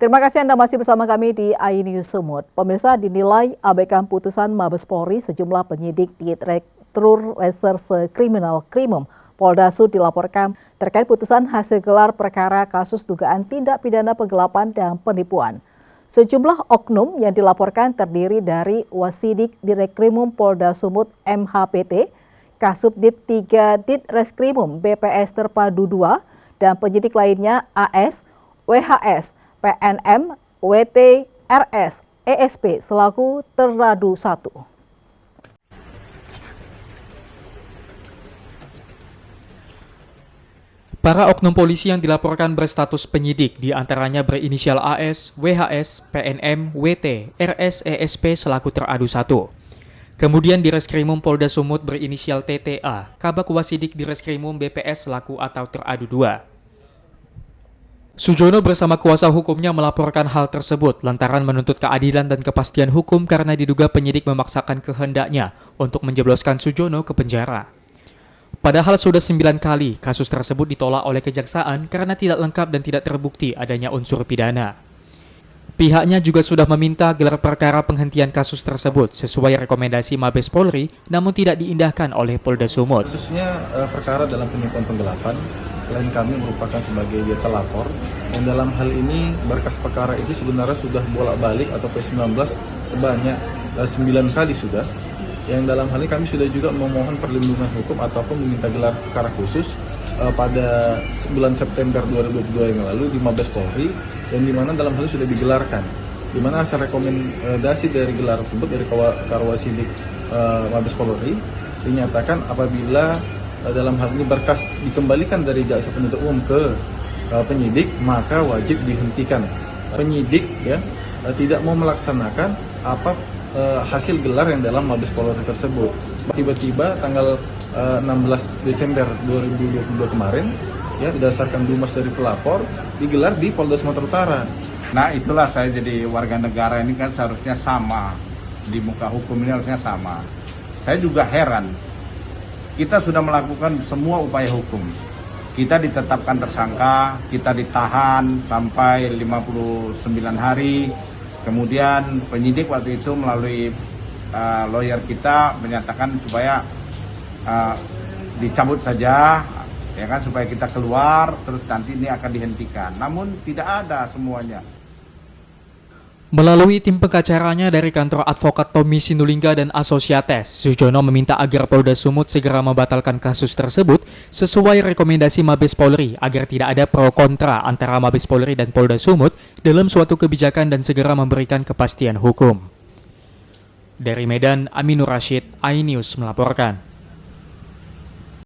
Terima kasih Anda masih bersama kami di iNews Sumut. Pemirsa, dinilai abaikan putusan Mabes Polri, sejumlah penyidik di Direktur Reserse Kriminal Krimum Polda Sud dilaporkan terkait putusan hasil gelar perkara kasus dugaan tindak pidana penggelapan dan penipuan. Sejumlah oknum yang dilaporkan terdiri dari Wasidik Direkrimum Polda Sumut MHPT, Kasubdit 3 Ditreskrimum BPS Terpadu 2, dan penyidik lainnya AS, WHS, PNM, WT, RS, ESP selaku Terpadu 1. Para oknum polisi yang dilaporkan berstatus penyidik diantaranya berinisial AS, WHS, PNM, WT, RS, ESP selaku Teradu 1. Kemudian di Reskrimum Polda Sumut berinisial TTA, Kabak Wasidik di Reskrimum BPS selaku atau Teradu 2. Sujono bersama kuasa hukumnya melaporkan hal tersebut lantaran menuntut keadilan dan kepastian hukum karena diduga penyidik memaksakan kehendaknya untuk menjebloskan Sujono ke penjara. Padahal sudah 9 kali kasus tersebut ditolak oleh kejaksaan karena tidak lengkap dan tidak terbukti adanya unsur pidana. Pihaknya juga sudah meminta gelar perkara penghentian kasus tersebut sesuai rekomendasi Mabes Polri, namun tidak diindahkan oleh Polda Sumut. Khususnya perkara dalam penipuan penggelapan, klien kami merupakan sebagai dia telapor, dan dalam hal ini berkas perkara itu sebenarnya sudah bolak-balik atau P19 sebanyak 9 kali sudah. Yang dalam hal ini kami sudah juga memohon perlindungan hukum ataupun meminta gelar perkara khusus pada bulan September 2022 yang lalu di Mabes Polri, dan di mana dalam hal ini sudah digelarkan, di mana hasil rekomendasi dari gelar tersebut dari Karwasidik Mabes Polri dinyatakan apabila dalam hal ini berkas dikembalikan dari jaksa penuntut umum ke penyidik, maka wajib dihentikan. Penyidik ya tidak mau melaksanakan hasil gelar yang dalam Mabes Polri tersebut. Tiba-tiba tanggal 16 Desember 2022 kemarin, ya berdasarkan dumas dari pelapor, digelar di Polda Sumatera Utara. Nah itulah saya jadi warga negara ini kan seharusnya sama, di muka hukum ini harusnya sama. Saya juga heran, kita sudah melakukan semua upaya hukum. Kita ditetapkan tersangka, kita ditahan sampai 59 hari. Kemudian penyidik waktu itu melalui lawyer kita menyatakan supaya dicabut saja, ya kan, supaya kita keluar, terus nanti ini akan dihentikan. Namun tidak ada semuanya. Melalui tim pengacaranya dari kantor advokat Tommy Sinulinga dan Asosiates, Sujono meminta agar Polda Sumut segera membatalkan kasus tersebut sesuai rekomendasi Mabes Polri agar tidak ada pro kontra antara Mabes Polri dan Polda Sumut dalam suatu kebijakan dan segera memberikan kepastian hukum. Dari Medan, Aminur Rashid, iNews melaporkan.